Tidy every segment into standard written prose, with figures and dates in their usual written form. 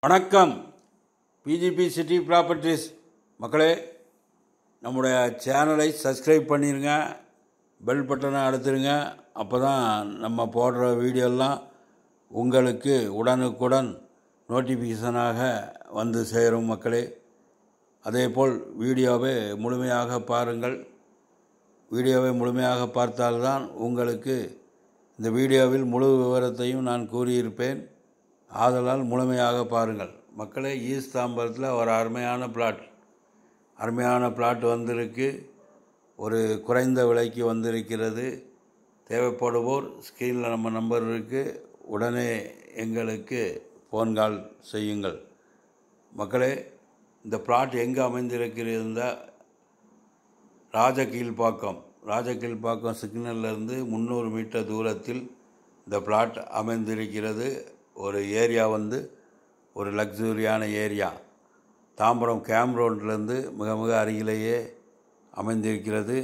வணக்கம். PGP city properties மக்களே, நம்முடைய சேனலை சப்ஸ்கிரைப் பண்ணிடுங்க, பெல் பட்டனை அழுத்திடுங்க. அப்போ தான் நம்ம போடுற வீடியோலாம் உங்களுக்கு உடனுக்குடன் நோட்டிஃபிகேஷனாக வந்து சேரும் மக்களே. அதேபோல் வீடியோவை முழுமையாக பாருங்கள். வீடியோவை முழுமையாக பார்த்தால்தான் உங்களுக்கு இந்த வீடியோவில் முழு விவரத்தையும் நான் கூறியிருப்பேன். ஆதலால் முழுமையாக பாருங்கள் மக்களே. ஈஸ்ட் தாம்பரத்தில் ஒரு அருமையான பிளாட் வந்திருக்கு. ஒரு குறைந்த விலைக்கு வந்திருக்கிறது. தேவைப்படுவோர் ஸ்க்ரீனில் நம்ம நம்பர் இருக்குது, உடனே எங்களுக்கு ஃபோன் கால் செய்யுங்கள் மக்களே. இந்த பிளாட் எங்கே அமைந்திருக்கிறது? ராஜகீழ்ப்பாக்கம் சிக்னல்லேருந்து 300 மீட்டர் தூரத்தில் இந்த பிளாட் அமைந்திருக்கிறது. ஒரு ஏரியா ஒரு லக்ஸூரியான ஏரியா. தாம்பரம் கேம்ப் ரோட்லேருந்து மிக அருகிலேயே அமைந்திருக்கிறது.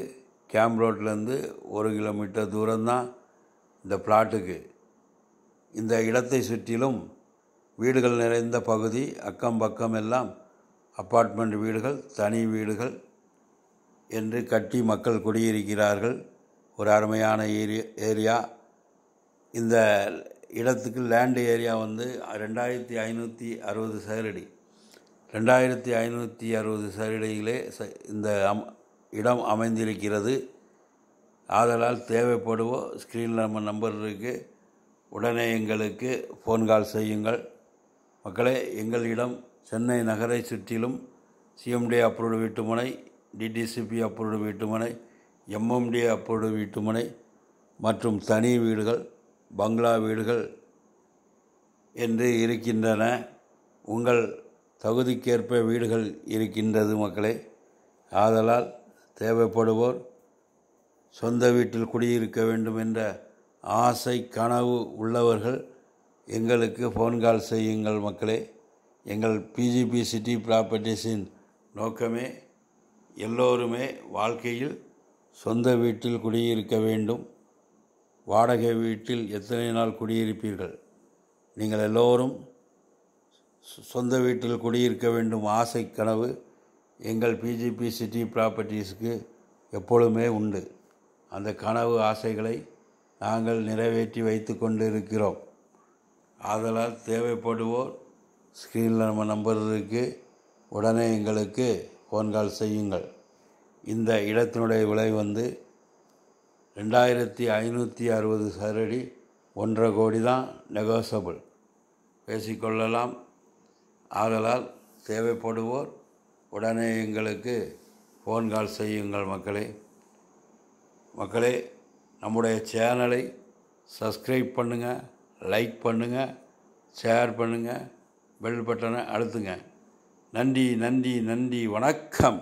கேம்ப் ரோட்லேருந்து 1 கிலோமீட்டர் தூரம்தான் இந்த பிளாட்டுக்கு. இந்த இடத்தை சுற்றிலும் வீடுகள் நிறைந்த பகுதி. அக்கம் பக்கம் எல்லாம் அப்பார்ட்மெண்ட் வீடுகள், தனி வீடுகள் என்று கட்டி மக்கள் குடியிருக்கிறார்கள். ஒரு அருமையான ஏரியா. இந்த இடத்துக்கு லேண்டு ஏரியா 2560 சதுரடி. 2560 சதுரடியிலே இந்த இடம் அமைந்திருக்கிறது. ஆதலால் தேவைப்படுவோம் ஸ்க்ரீனில் நம்ம நம்பர் இருக்குது, உடனே எங்களுக்கு ஃபோன் கால் செய்யுங்கள் மக்களே. எங்கள் இடம் சென்னை நகரை சுற்றிலும் சிஎம்டி அப்ரூவ்டு வீட்டுமனை, டிடிசிபி அப்ரூவ்டு வீட்டுமனை, எம்எம்டி அப்ரூவ்டு வீட்டுமனை மற்றும் தனி வீடுகள், பங்களா வீடுகள் என்று இருக்கின்றன. உங்கள் தகுதிக்கேற்ப வீடுகள் இருக்கின்றது மக்களே. ஆதலால் தேவைப்படுவோர் சொந்த வீட்டில் குடியிருக்க வேண்டும் என்ற ஆசை கனவு உள்ளவர்கள் எங்களுக்கு ஃபோன் கால் செய்யுங்கள் மக்களே. எங்கள் பிஜிபி சிட்டி ப்ராப்பர்ட்டிஸின் நோக்கமே எல்லோருமே வாழ்க்கையில் சொந்த வீட்டில் குடியிருக்க வேண்டும். வாடகை வீட்டில் எத்தனை நாள் குடியிருப்பீர்கள்? நீங்கள் எல்லோரும் சொந்த வீட்டில் குடியிருக்க வேண்டும் ஆசை கனவு எங்கள் பிஜிபி சிட்டி ப்ராப்பர்ட்டிஸுக்கு எப்பொழுதுமே உண்டு. அந்த கனவு ஆசைகளை நாங்கள் நிறைவேற்றி வைத்து கொண்டு இருக்கிறோம். ஆதலால் தேவைப்படுவோர் ஸ்க்ரீனில் நம்ம நம்பர் இருக்குது, உடனே எங்களுக்கு ஃபோன் கால் செய்யுங்கள். இந்த இடத்தினுடைய விலை 2560 சதுரடி, 1.5 கோடி தான். நெகோசபிள் பேசிக்கொள்ளலாம். ஆதலால் தேவைப்படுவோர் உடனே எங்களுக்கு ஃபோன் கால் செய்யுங்கள் மக்களே. நம்முடைய சேனலை சப்ஸ்கிரைப் பண்ணுங்கள், லைக் பண்ணுங்கள், ஷேர் பண்ணுங்கள், பெல் பட்டனை அழுத்துங்க. நன்றி. வணக்கம்.